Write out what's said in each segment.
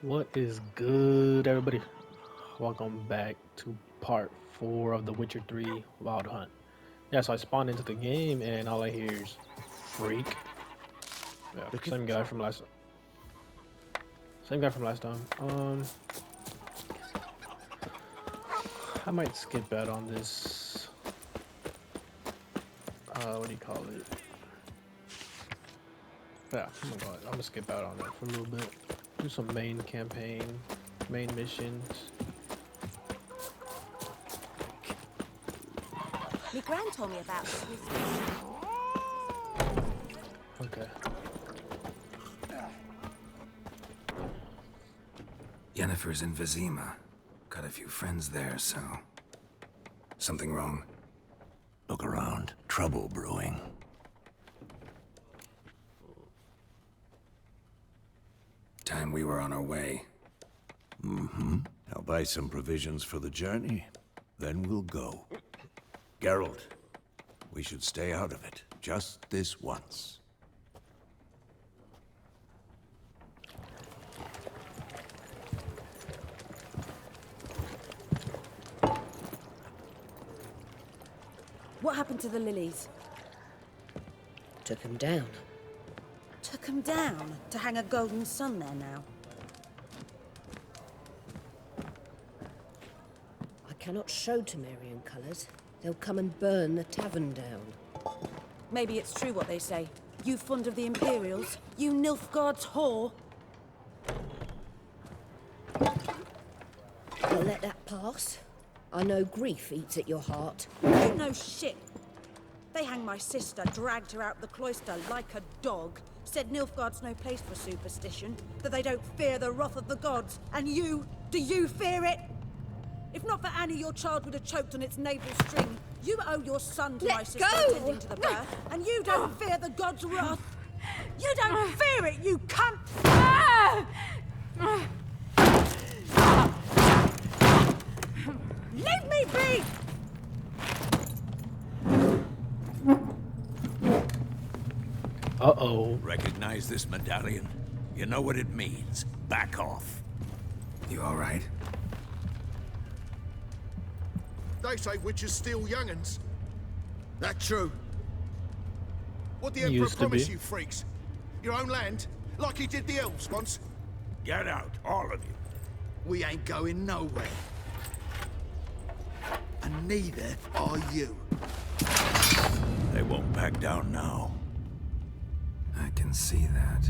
What is good, everybody? Welcome back to part 4 of The Witcher 3 Wild Hunt. Yeah, so I spawned into the game and all I hear is freak. Yeah, Look at same guy from last time. I might skip out on this. What do you call it? Yeah, I'm gonna skip out on it for a little bit. Do some main campaign, main missions. My gran told me about Swiss. Okay. Yennefer's in Vizima. Got a few friends there, so... Something wrong? Look around. Trouble brewing. Time we were on our way. I'll buy some provisions for the journey. Then we'll go. Geralt, we should stay out of it. Just this once. What happened to the lilies? Took him down. Took 'em down to hang a golden sun there now. I cannot show Temerian colours. They'll come and burn the tavern down. Maybe it's true what they say. You fond of the Imperials? You Nilfgaard's whore? You'll let that pass? I know grief eats at your heart. You know shit. They hanged my sister, dragged her out the cloister like a dog. Said Nilfgaard's no place for superstition, that they don't fear the wrath of the gods. And you, do you fear it? If not for Annie, your child would have choked on its navel string. You owe your son to Let my sister go! attending to the birth, and you don't fear the gods' wrath. You don't fear it, you cunt! Leave me be! Uh-oh. Recognize this medallion? You know what it means. Back off. You alright? They say witches steal young'uns. That true? What the Emperor Used to promised be. you freaks? Your own land? Like he did the elves once? Get out, all of you. We ain't going nowhere. And neither are you. They won't back down now. I can see that.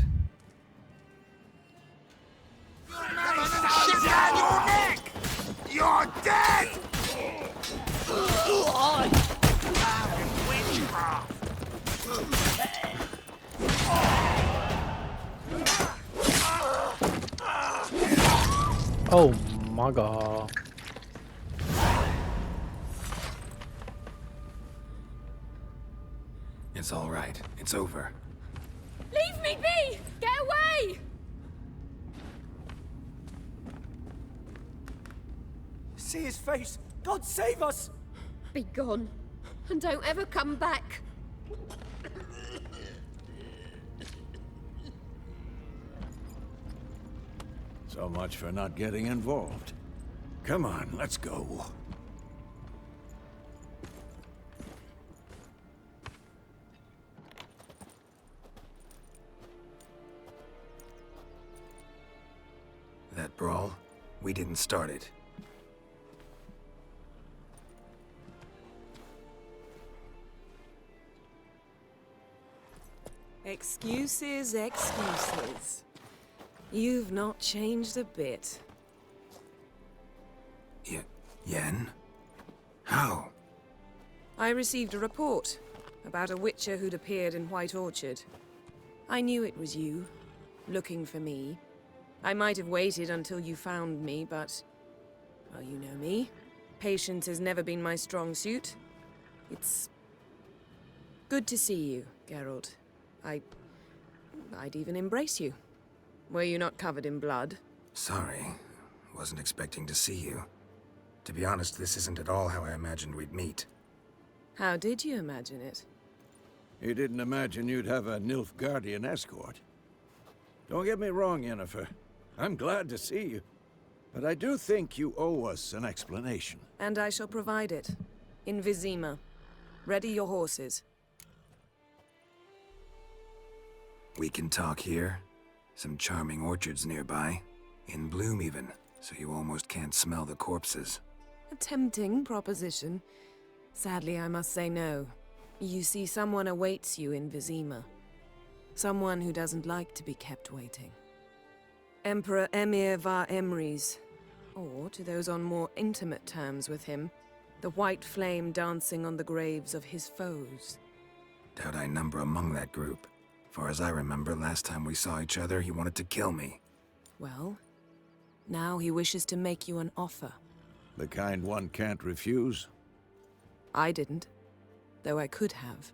Shit down your neck! You're dead! Witchcraft! Oh my god. It's alright. It's over. Leave me be! Get away! See his face! God save us! Be gone, and don't ever come back. So much for not getting involved. Come on, let's go. That brawl, we didn't start it. Excuses, excuses. You've not changed a bit. Yen? How? I received a report about a witcher who'd appeared in White Orchard. I knew it was you, looking for me. I might have waited until you found me, but... well, you know me. Patience has never been my strong suit. It's... good to see you, Geralt. I'd even embrace you. Were you not covered in blood? Sorry. Wasn't expecting to see you. To be honest, this isn't at all how I imagined we'd meet. How did you imagine it? You didn't imagine you'd have a Nilfgaardian escort. Don't get me wrong, Yennefer. I'm glad to see you. But I do think you owe us an explanation. And I shall provide it. In Vizima. Ready your horses. We can talk here. Some charming orchards nearby. In bloom even, so you almost can't smell the corpses. A tempting proposition. Sadly, I must say no. You see, someone awaits you in Vizima. Someone who doesn't like to be kept waiting. Emperor Emir var Emrys. Or, to those on more intimate terms with him, the white flame dancing on the graves of his foes. Doubt I number among that group. Far as I remember, last time we saw each other, he wanted to kill me. Well, now he wishes to make you an offer. The kind one can't refuse. I didn't, though I could have.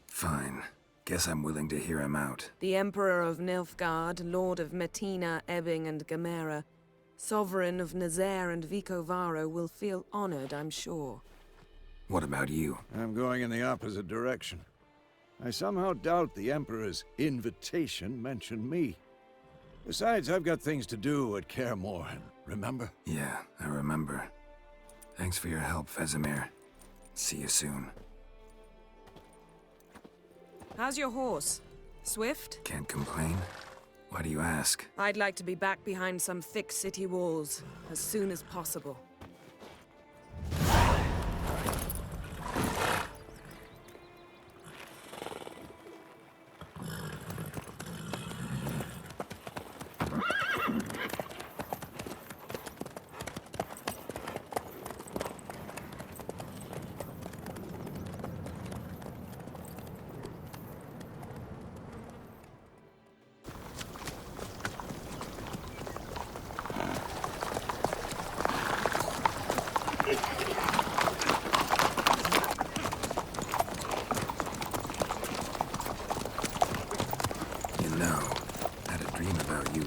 Fine. Guess I'm willing to hear him out. The Emperor of Nilfgaard, Lord of Metina, Ebbing, and Gamera, Sovereign of Nazaire and Vicovaro will feel honored, I'm sure. What about you? I'm going in the opposite direction. I somehow doubt the Emperor's invitation mentioned me. Besides, I've got things to do at Kaer Morhen, remember? Yeah, I remember. Thanks for your help, Vesemir. See you soon. How's your horse? Swift? Can't complain. Why do you ask? I'd like to be back behind some thick city walls as soon as possible.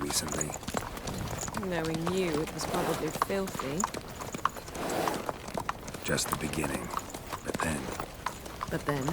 Recently. Knowing you, it was probably filthy. Just the beginning. But then... But then?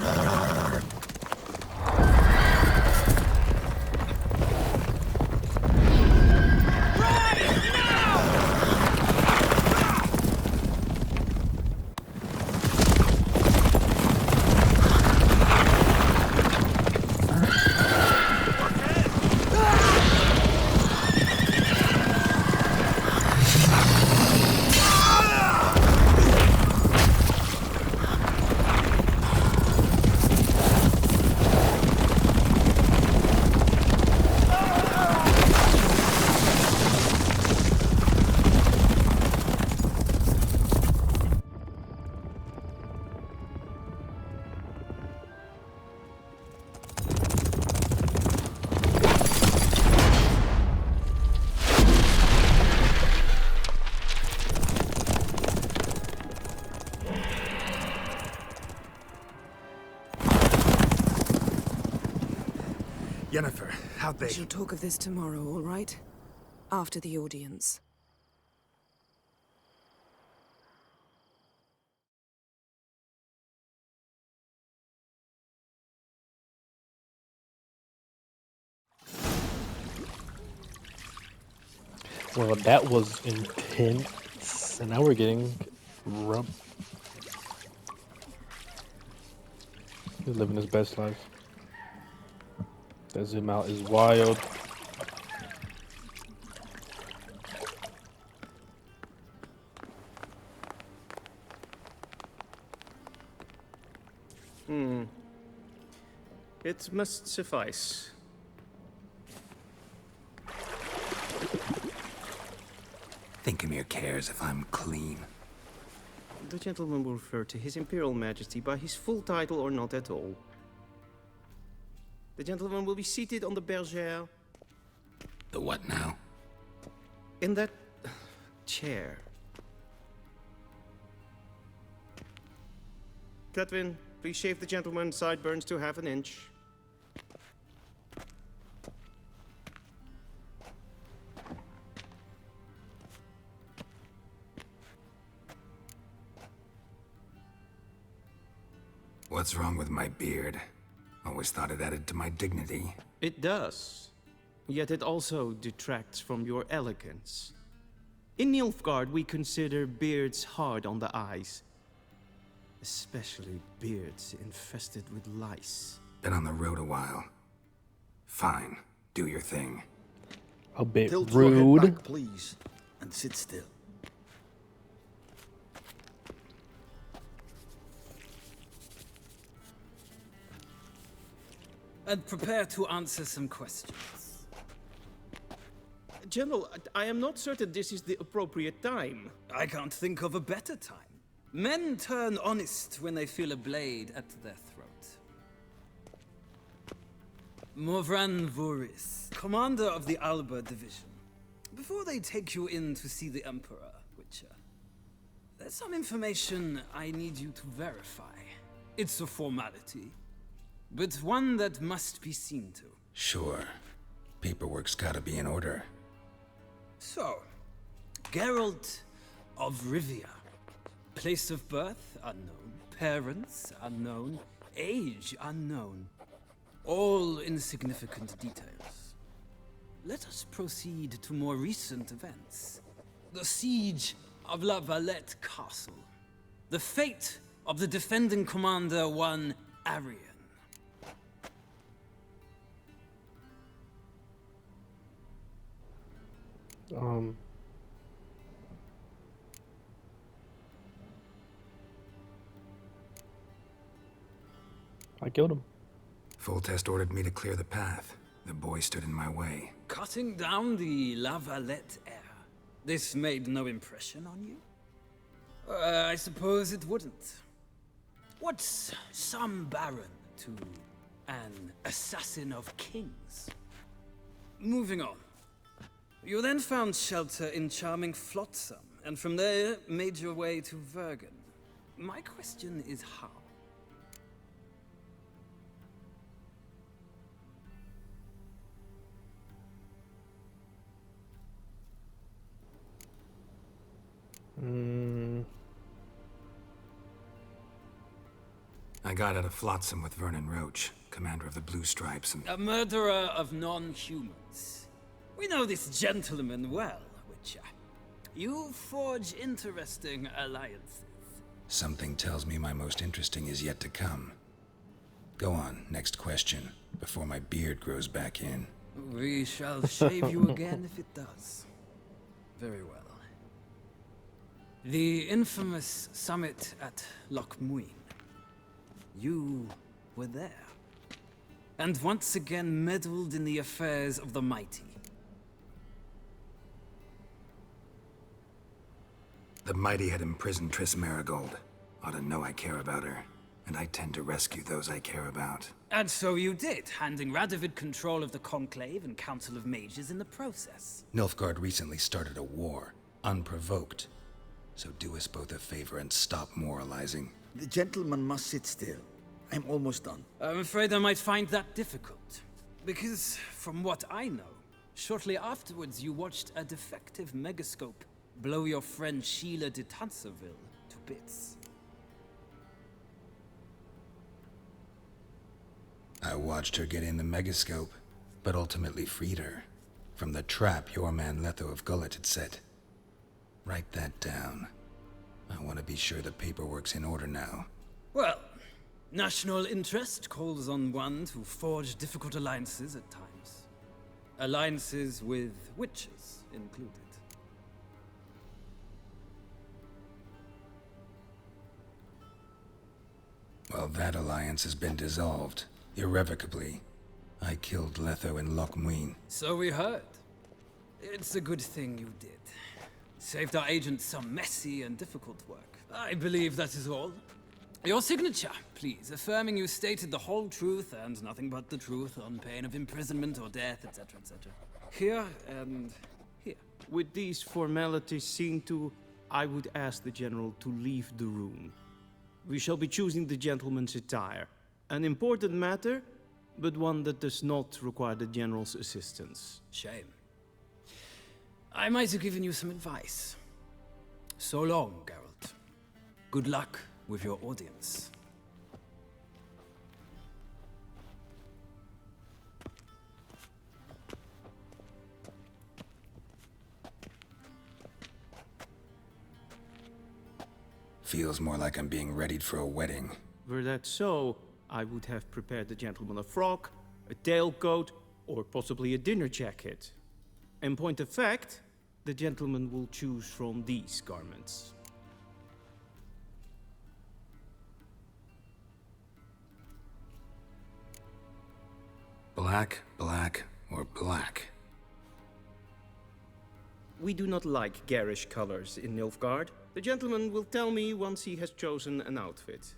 Yennefer, how'd they... We shall talk of this tomorrow, all right? After the audience. Well, that was intense, and now we're getting rough. He's living his best life. That zoom out is wild. It must suffice. Think Emir cares if I'm clean. The gentleman will refer to His Imperial Majesty by his full title or not at all. The gentleman will be seated on the bergère. The what now? In that chair. Cletwin, please shave the gentleman's sideburns to half an inch. What's wrong with my beard? Always thought it added to my dignity. It does. Yet it also detracts from your elegance. In Nilfgaard, we consider beards hard on the eyes. Especially beards infested with lice. Been on the road a while. Fine, do your thing. A bit Tilt your head rude. back, please, and sit still. And prepare to answer some questions. General, I am not certain this is the appropriate time. I can't think of a better time. Men turn honest when they feel a blade at their throat. Morvran Voris, commander of the Alba Division. Before they take you in to see the Emperor, Witcher, there's some information I need you to verify. It's a formality, but one that must be seen to. Sure. Paperwork's gotta be in order. So, Geralt of Rivia. Place of birth unknown, parents unknown, age unknown. All insignificant details. Let us proceed to more recent events. The siege of La Valette Castle. The fate of the defending commander, one Arian. I killed him. Full Test ordered me to clear the path. The boy stood in my way. Cutting down the La Valette heir. This made no impression on you? I suppose it wouldn't. What's some baron to an assassin of kings? Moving on. You then found shelter in charming Flotsam, and from there made your way to Vergen. My question is how? I got out of Flotsam with Vernon Roach, commander of the Blue Stripes, and... A murderer of non-humans. We know this gentleman well, Witcher. You forge interesting alliances. Something tells me my most interesting is yet to come. Go on, next question, before my beard grows back in. We shall shave you again if it does. Very well. The infamous summit at Loch Muin. You were there. And once again meddled in the affairs of the mighty. The mighty had imprisoned Triss Marigold. Ought to know I care about her. And I tend to rescue those I care about. And so you did, handing Radovid control of the Conclave and Council of Mages in the process. Nilfgaard recently started a war, unprovoked. So do us both a favor and stop moralizing. The gentleman must sit still. I'm almost done. I'm afraid I might find that difficult. Because, from what I know, shortly afterwards you watched a defective megascope blow your friend Sheila de Tanserville to bits. I watched her get in the megascope, but ultimately freed her from the trap your man Letho of Gullet had set. Write that down. I want to be sure the paperwork's in order now. Well, national interest calls on one to forge difficult alliances at times. Alliances with witches included. Well, that alliance has been dissolved, irrevocably. I killed Letho in Loch Muin. So we heard. It's a good thing you did. Saved our agent some messy and difficult work. I believe that is all. Your signature, please, affirming you stated the whole truth and nothing but the truth on pain of imprisonment or death, etc., etc. Here and here. With these formalities seen to, I would ask the General to leave the room. We shall be choosing the gentleman's attire. An important matter, but one that does not require the General's assistance. Shame. I might have given you some advice. So long, Geralt. Good luck with your audience. feels more like I'm being readied for a wedding. Were that so, I would have prepared the gentleman a frock, a tailcoat, or possibly a dinner jacket. In point of fact, the gentleman will choose from these garments. Black, black, or black? We do not like garish colors in Nilfgaard. The gentleman will tell me once he has chosen an outfit.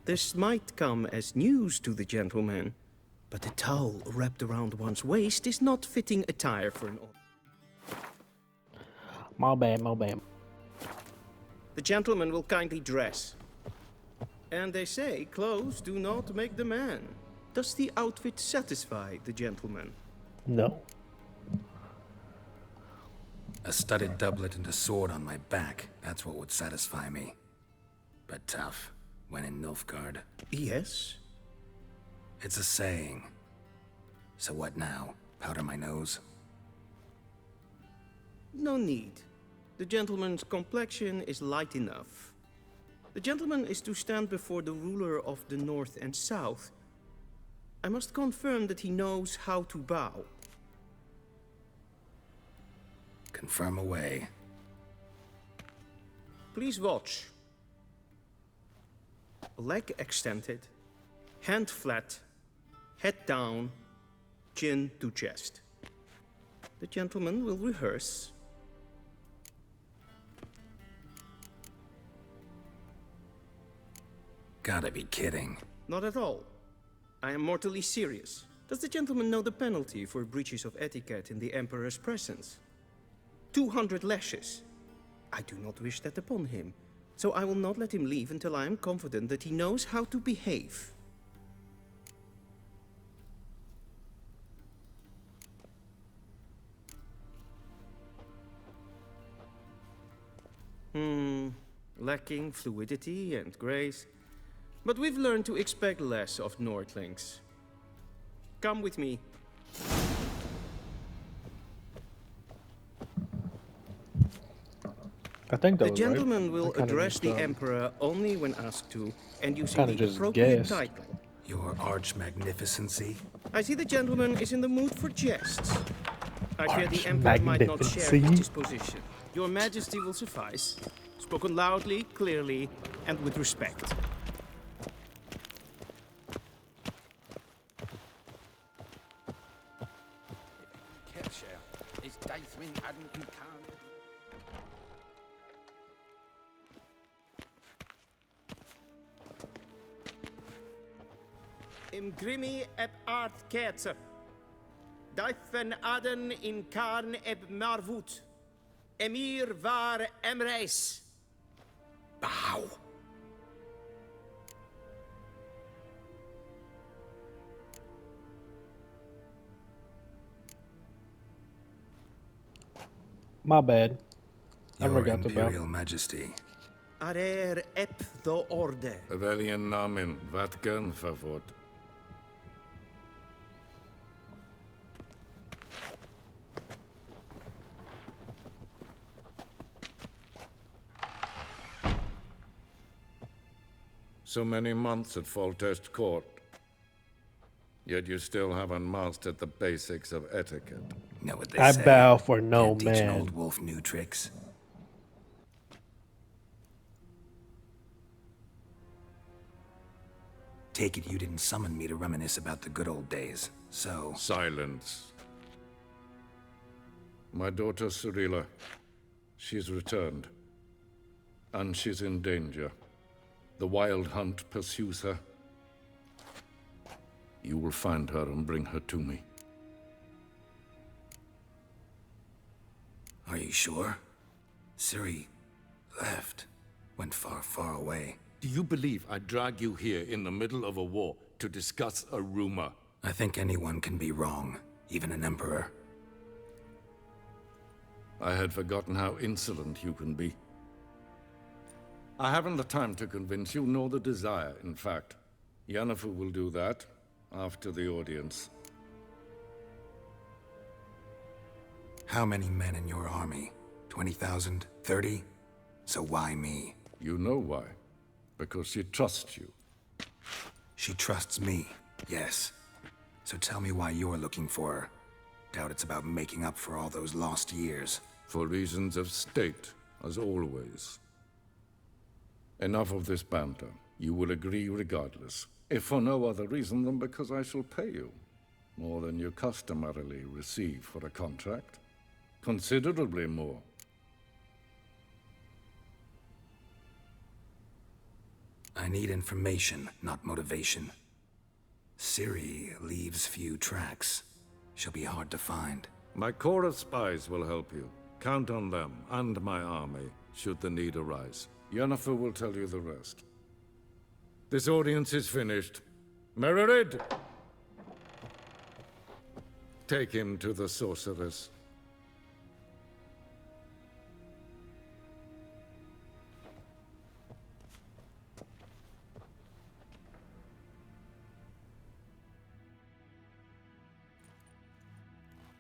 This might come as news to the gentleman, but a towel wrapped around one's waist is not fitting attire for an audience. My bad, my bad. The gentleman will kindly dress. And they say clothes do not make the man. Does the outfit satisfy the gentleman? No. A studded doublet and a sword on my back. That's what would satisfy me. But tough, when in Nilfgaard. Yes. It's a saying. So what now? Powder my nose? No need. The gentleman's complexion is light enough. The gentleman is to stand before the ruler of the North and South. I must confirm that he knows how to bow. Confirm away. Please watch. Leg extended, hand flat, head down, chin to chest. The gentleman will rehearse. Gotta be kidding. Not at all. I am mortally serious. Does the gentleman know the penalty for breaches of etiquette in the Emperor's presence? 200 lashes. I do not wish that upon him, so I will not let him leave until I am confident that he knows how to behave. Lacking fluidity and grace. But we've learned to expect less of Nordlings. Come with me. I think that The was gentleman right. will I kinda address just, the Emperor only when asked to, and using kinda the just appropriate guessed. title. Your arch magnificency? I see the gentleman is in the mood for jests. I fear the Emperor might not share his Arch-magnificency. disposition. Your Majesty will suffice. Spoken loudly, clearly, and with respect. Im grimi eb art ketzer. Dijfen aden in karn eb marvoet. Emir var emreis. Bow! My bad. I Your forgot to bow. Imperial Majesty. Arer eb the orde. Welchen Namen? Wat gern verwort? So many months at Foltest Court. Yet you still haven't mastered the basics of etiquette. Know what they I say? bow for no Can't teach an man. old wolf new tricks. Take it you didn't summon me to reminisce about the good old days, so... Silence. My daughter Cyrilla, she's returned. And she's in danger. The Wild Hunt pursues her. You will find her and bring her to me. Are you sure? Ciri left. Went far, far away. Do you believe I drag you here in the middle of a war to discuss a rumor? I think anyone can be wrong, even an emperor. I had forgotten how insolent you can be. I haven't the time to convince you, nor the desire, in fact. Yennefer will do that after the audience. How many men in your army? 20,000? 30? So why me? You know why. Because she trusts you. She trusts me, yes. So tell me why you're looking for her. Doubt it's about making up for all those lost years. For reasons of state, as always. Enough of this banter. You will agree regardless. If for no other reason than because I shall pay you. More than you customarily receive for a contract. Considerably more. I need information, not motivation. Ciri leaves few tracks. She'll be hard to find. My corps of spies will help you. Count on them, and my army, should the need arise. Yennefer will tell you the rest. This audience is finished. Mererid! Take him to the sorceress.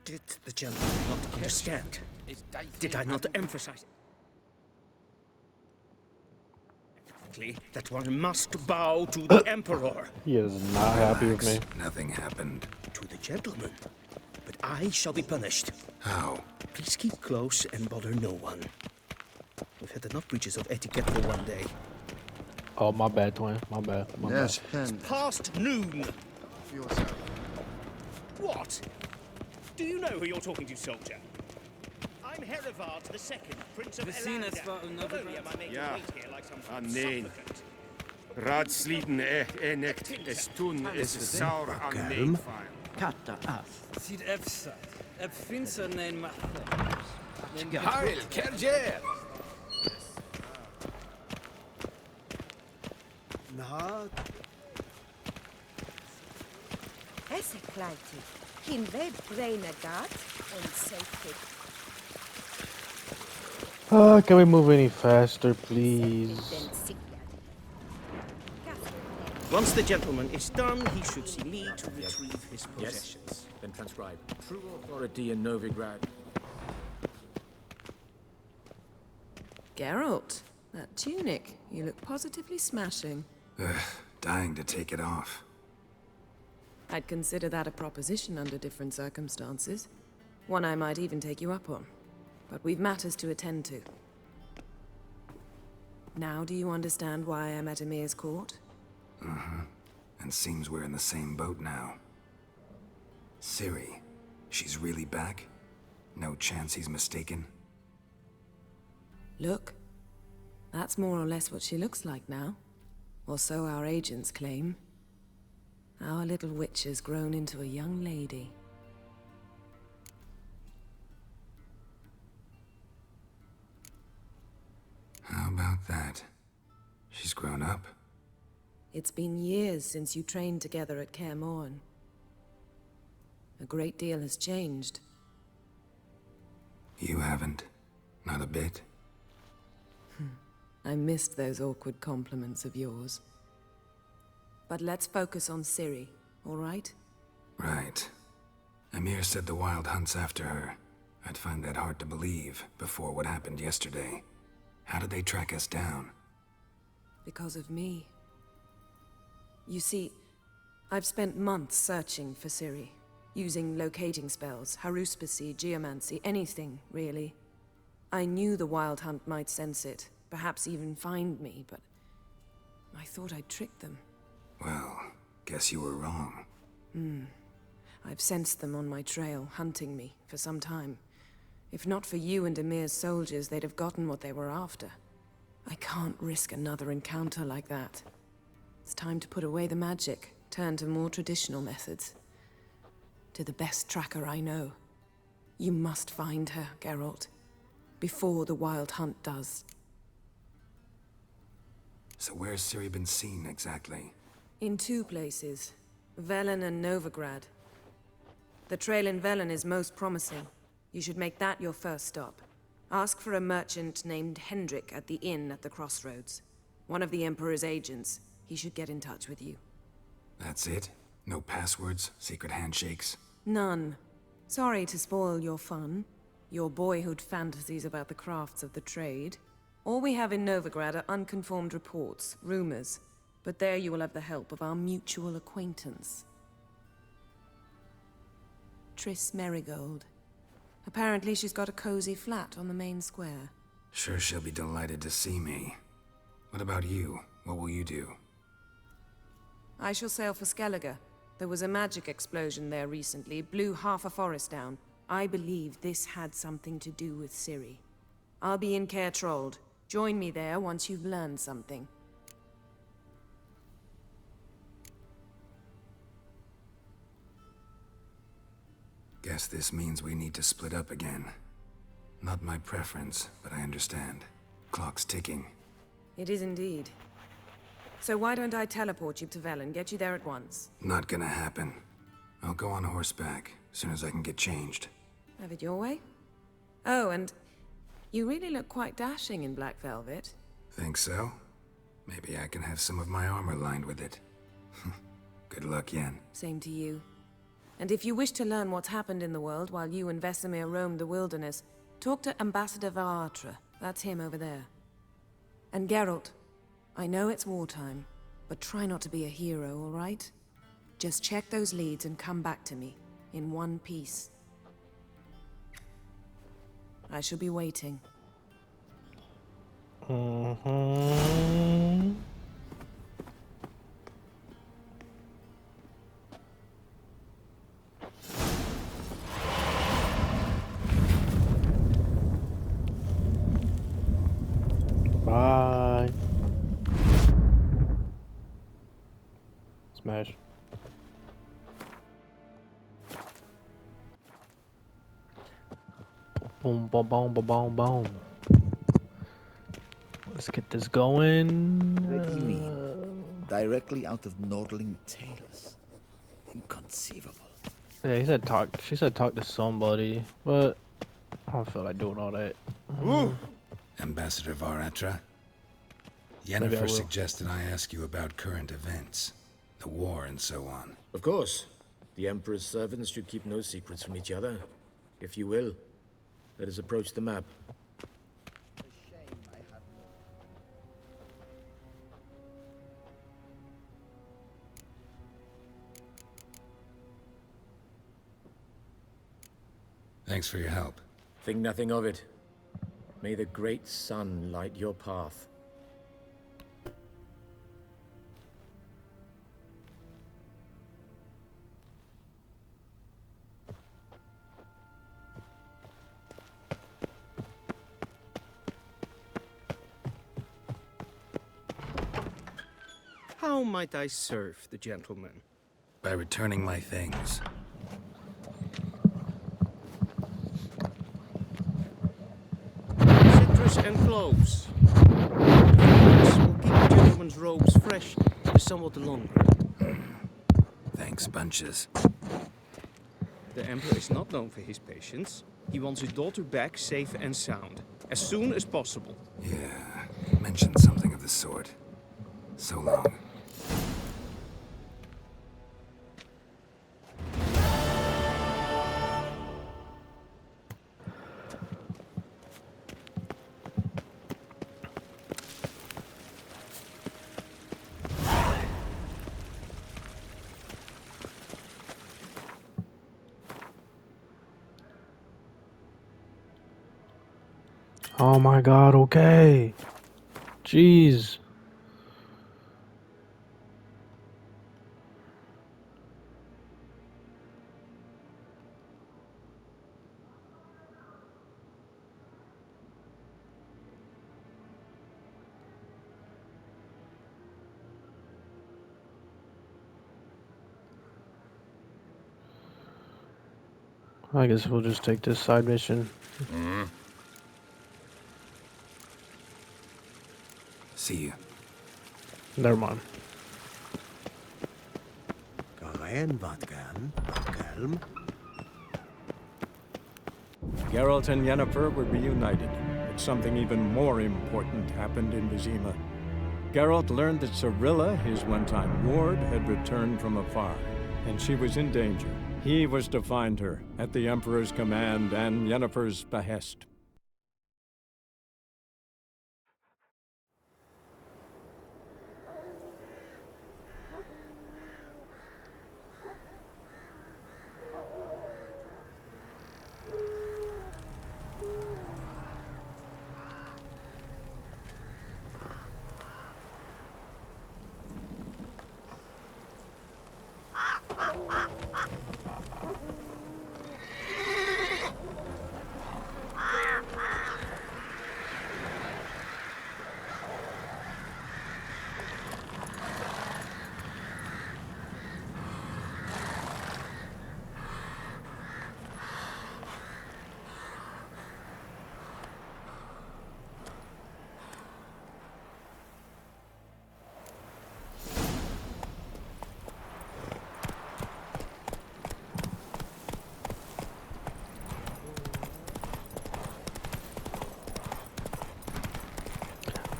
Did the gentleman not understand? Did I not emphasize that one must bow to the Emperor? He is not happy with me. Nothing happened. To the gentleman. But I shall be punished. How? Please keep close and bother no one. We've had enough breaches of etiquette for one day. Oh, my bad, twin. My bad. My bad. It's past noon. What? Do you know who you're talking to, soldier? I'm Herivard II, Prince of Elander. Not only am I made to wait here like some supplicant. Raadsliden echt is toen is saur aan neefvaar. Katta af. Sid efsa. Epfinsa nein machte. Geheil, Kerjer! Na? Esse kleintje. Geen wij breinen gaat en safety. Can we move any faster, please? Once the gentleman is done, he should see me to retrieve his possessions. Yes, then transcribe. True authority in Novigrad. Geralt, that tunic. You look positively smashing. Dying to take it off. I'd consider that a proposition under different circumstances. One I might even take you up on. But we've matters to attend to. Now do you understand why I'm at Emir's court? Mm-hmm. And seems we're in the same boat now. Ciri, she's really back? No chance he's mistaken? Look. That's more or less what she looks like now. Or so our agents claim. Our little witch has grown into a young lady. How about that? She's grown up? It's been years since you trained together at Kaer Morhen. A great deal has changed. You haven't? Not a bit? I missed those awkward compliments of yours. But let's focus on Ciri, all right? Right. Emir said the Wild Hunt's after her. I'd find that hard to believe before what happened yesterday. How did they track us down? Because of me. You see, I've spent months searching for Ciri, using locating spells, haruspicy, geomancy, anything, really. I knew the Wild Hunt might sense it, perhaps even find me, but I thought I'd tricked them. Well, guess you were wrong. I've sensed them on my trail, hunting me, for some time. If not for you and Emir's soldiers, they'd have gotten what they were after. I can't risk another encounter like that. It's time to put away the magic, turn to more traditional methods. To the best tracker I know. You must find her, Geralt. Before the Wild Hunt does. So where's Ciri been seen exactly? In 2 places. Velen and Novigrad. The trail in Velen is most promising. You should make that your first stop. Ask for a merchant named Hendrik at the inn at the crossroads. One of the Emperor's agents. He should get in touch with you. That's it? No passwords? Secret handshakes? None. Sorry to spoil your fun. Your boyhood fantasies about the crafts of the trade. All we have in Novigrad are unconfirmed reports, rumors. But there you will have the help of our mutual acquaintance. Triss Merigold. Apparently she's got a cozy flat on the main square. Sure she'll be delighted to see me. What about you? What will you do? I shall sail for Skellige. There was a magic explosion there recently, blew half a forest down. I believe this had something to do with Ciri. I'll be in Caer Trold. Join me there once you've learned something. Guess this means we need to split up again. Not my preference, but I understand. Clock's ticking. It is indeed. So why don't I teleport you to Velen, get you there at once? Not gonna happen. I'll go on horseback, as soon as I can get changed. Have it your way? Oh, and you really look quite dashing in black velvet. Think so? Maybe I can have some of my armor lined with it. Good luck, Yen. Same to you. And if you wish to learn what's happened in the world while you and Vesemir roamed the wilderness, talk to Ambassador Varatra. That's him over there. And Geralt, I know it's wartime, but try not to be a hero, all right? Just check those leads and come back to me, in one piece. I shall be waiting. Bye. Smash. Boom, boom, boom, boom, boom, boom. Let's get this going. Directly out of Nordling tales. Inconceivable. Yeah, he said talk. She said talk to somebody, but I don't feel like doing all that. Ambassador Varatra? Maybe I Yennefer will. suggested I ask you about current events, the war and so on. Of course. The Emperor's servants should keep no secrets from each other. If you will, let us approach the map. Thanks for your help. Think nothing of it. May the great sun light your path. How might I serve the gentleman? By returning my things. Citrus and cloves. This will keep the gentleman's robes fresh somewhat longer. Thanks, bunches. The Emperor is not known for his patience. He wants his daughter back safe and sound, as soon as possible. Yeah, mentioned something of the sort. So long. Oh my god, okay. Jeez. I guess we'll just take this side mission. See you. Never mind. Geralt and Yennefer were reunited, but something even more important happened in Vizima. Geralt learned that Cirilla, his one-time ward, had returned from afar, and she was in danger. He was to find her, at the Emperor's command and Yennefer's behest.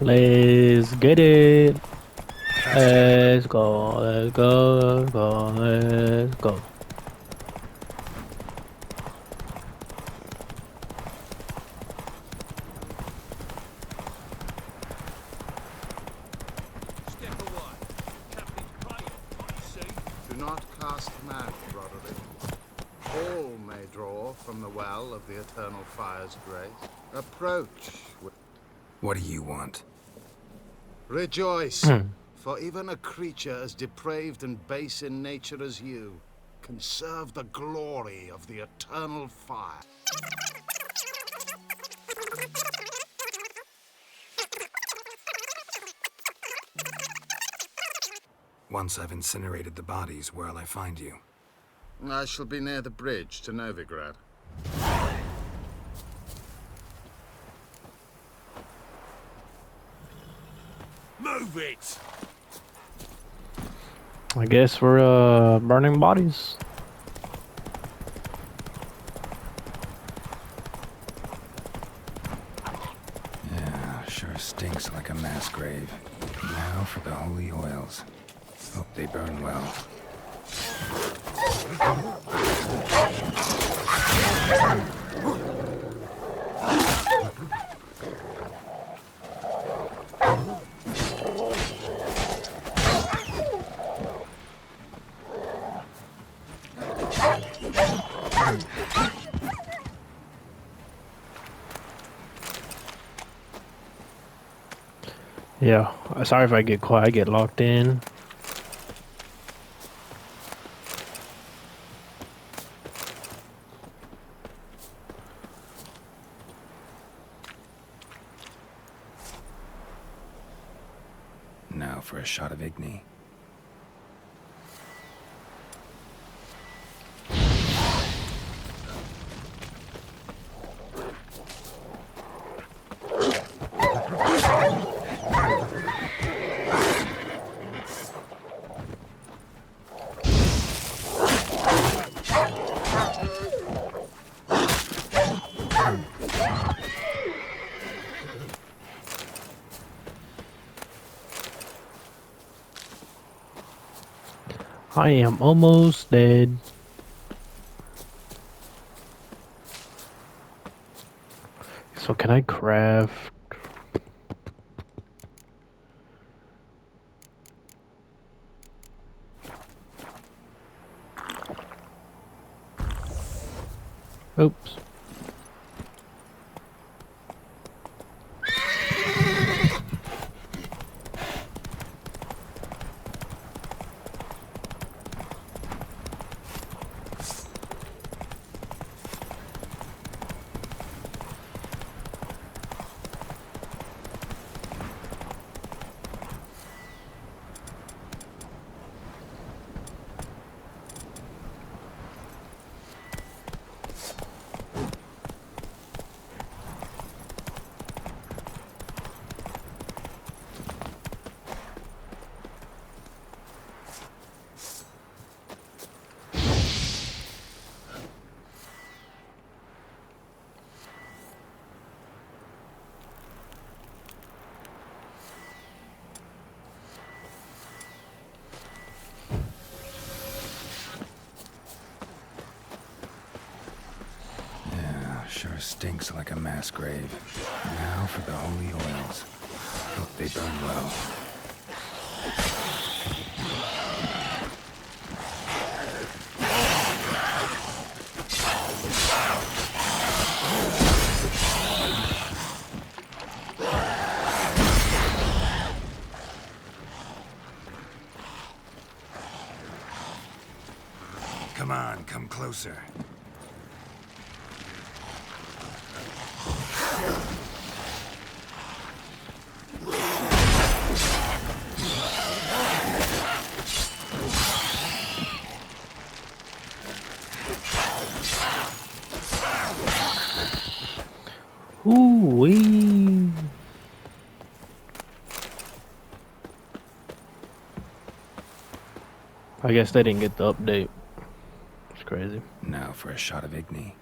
Let's get it. Let's go. Let's go. Let's go. Let's go. Do not cast mad, Roderick. All may draw from the well of the eternal fire's grace. Approach. What do you want? Rejoice, for even a creature as depraved and base in nature as you can serve the glory of the eternal fire. Once I've incinerated the bodies, where'll I find you? I shall be near the bridge to Novigrad. Move it! I guess we're burning bodies. Yeah, sure stinks like a mass grave. Now for the holy oils. Hope they burn well. Yeah, sorry if I get quiet. I get locked in. Now for a shot of Igni. I am almost dead. So can I craft? Oops. Sure stinks like a mass grave. Now for the holy oils. Hope they burn well. Come on, come closer. Ooh-wee. I guess they didn't get the update. It's crazy. Now for a shot of Igni.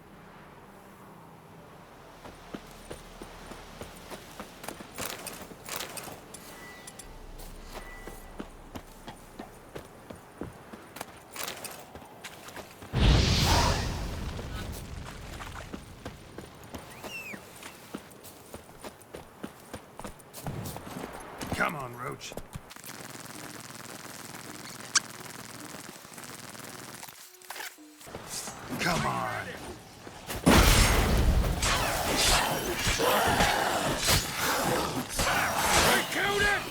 Come on, Roach. Come on. We killed it!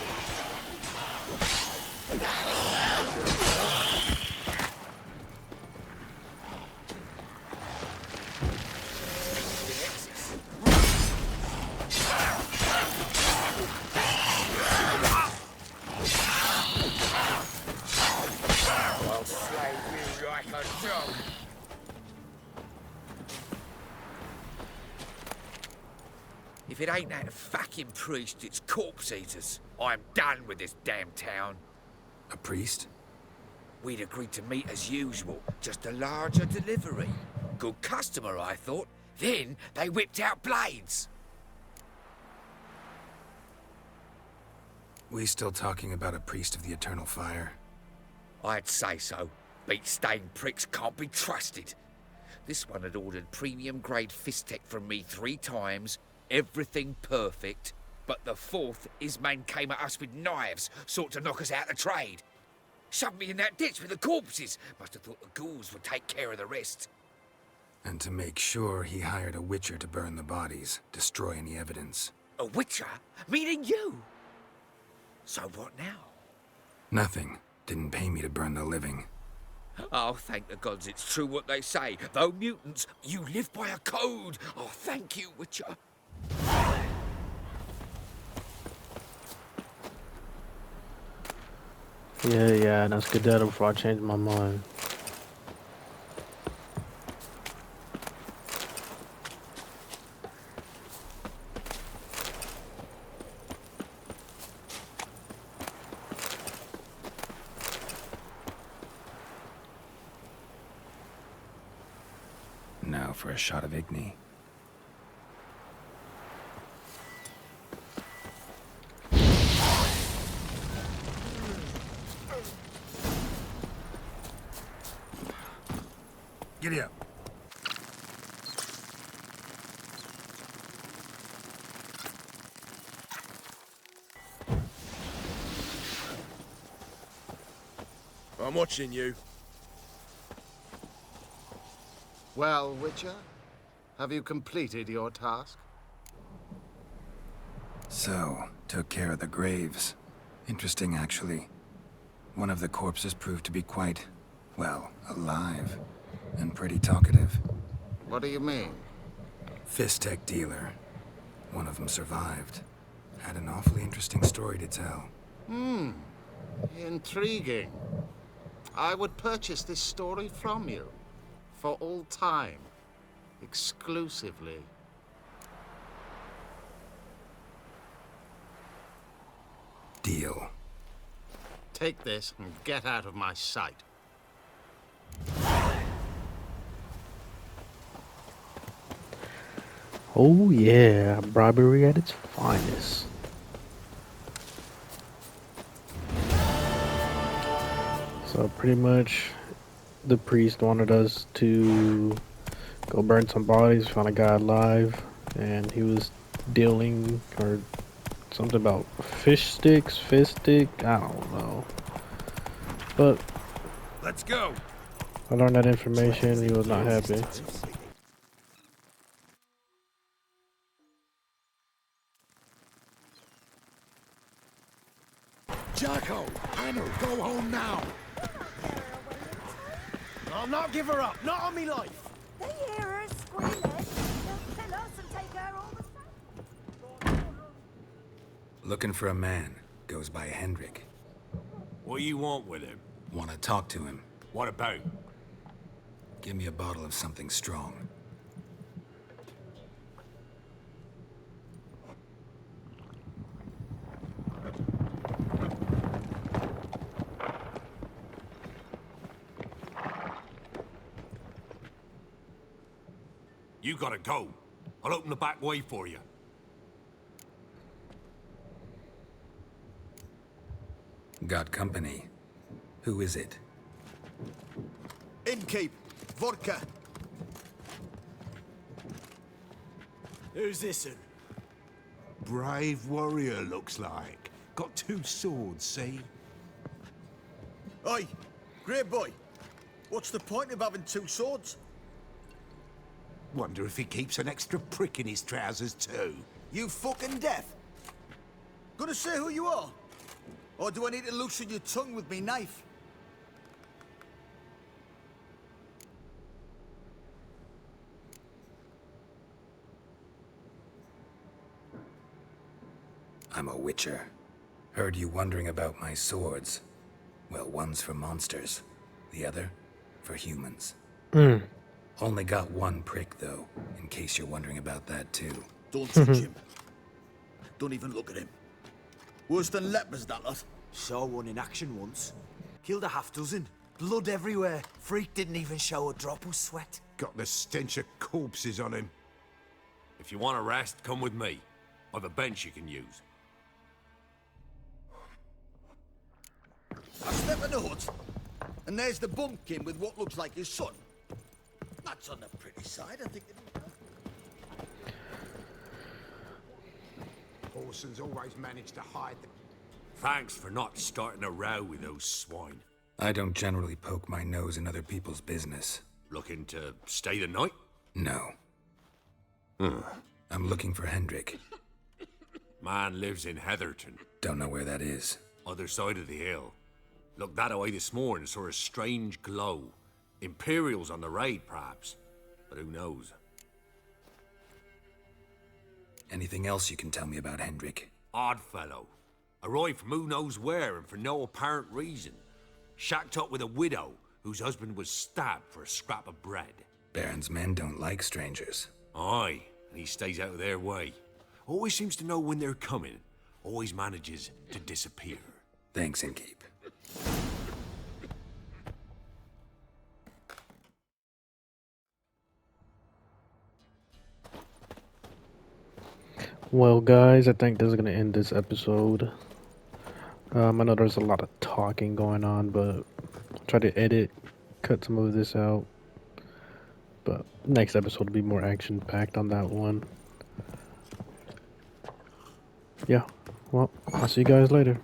I'll slay you like a dog. If it ain't that fucking priest, it's corpse eaters. I'm done with this damn town. A priest? We'd agreed to meet as usual, just a larger delivery. Good customer, I thought. Then they whipped out blades. We still talking about a priest of the eternal fire? I'd say so. Beat-stained pricks can't be trusted. This one had ordered premium-grade fist tech from me 3 times, everything perfect, but the 4th, his man came at us with knives, sought to knock us out of trade. Shoved me in that ditch with the corpses. Must have thought the ghouls would take care of the rest. And to make sure, he hired a witcher to burn the bodies, destroy any evidence. A witcher? Meaning you? So what now? Nothing. Didn't pay me to burn the living. Oh, thank the gods it's true what they say. Though mutants, you live by a code. Oh, thank you, Witcher. Yeah, and that's good before I change my mind. Now for a shot of Igni. Giddy up. I'm watching you. Well, Witcher, have you completed your task? So, took care of the graves. Interesting, actually. One of the corpses proved to be quite, well, alive. And pretty talkative. What do you mean? Fist tech dealer. One of them survived. Had an awfully interesting story to tell. Intriguing. I would purchase this story from you. For all time. Exclusively. Deal. Take this and get out of my sight. Oh yeah, bribery at its finest. So pretty much the priest wanted us to Go burn some bodies, found a guy alive, and he was dealing, or something about fish stick, I don't know. But let's go. I learned that information, he was not happy. Jacko, Anna, go home now. I'll not give her up, not on me life. They hear her screaming. They'll kill us and take her all the same. Looking for a man. Goes by Hendrik. What do you want with him? Want to talk to him. What about? Give me a bottle of something strong. You gotta go. I'll open the back way for you. Got company. Who is it? Innkeep, vodka. Who's this'n? Brave warrior, looks like. Got 2 swords, see? Oi, great boy. What's the point of having 2 swords? Wonder if he keeps an extra prick in his trousers too. You fucking deaf? Gonna say who you are? Or do I need to loosen your tongue with me knife? I'm a witcher. Heard you wondering about my swords. Well, one's for monsters. The other, for humans. Only got 1 prick, though, in case you're wondering about that, too. Don't touch him. Don't even look at him. Worse than lepers, that lot. Saw one in action once. Killed a half-dozen. Blood everywhere. Freak didn't even show a drop of sweat. Got the stench of corpses on him. If you want a rest, come with me. I've a bench you can use. I step in the hut, and there's the bumpkin with what looks like his son. That's on the pretty side, I think. Orson's always managed to hide the... Thanks for not starting a row with those swine. I don't generally poke my nose in other people's business. Looking to stay the night? No. I'm looking for Hendrik. Man lives in Heatherton. Don't know where that is. Other side of the hill. Looked that way this morning, saw a strange glow. Imperials on the raid, perhaps. But who knows? Anything else you can tell me about Hendrik? Odd fellow. Arrived from who knows where and for no apparent reason. Shacked up with a widow whose husband was stabbed for a scrap of bread. Baron's men don't like strangers. Aye, and he stays out of their way. Always seems to know when they're coming. Always manages to disappear. Thanks, Innkeep. Well, guys, I think this is gonna end this episode. I know there's a lot of talking going on, but I'll try to cut some of this out. But next episode will be more action-packed on that one. Yeah, well, I'll see you guys later.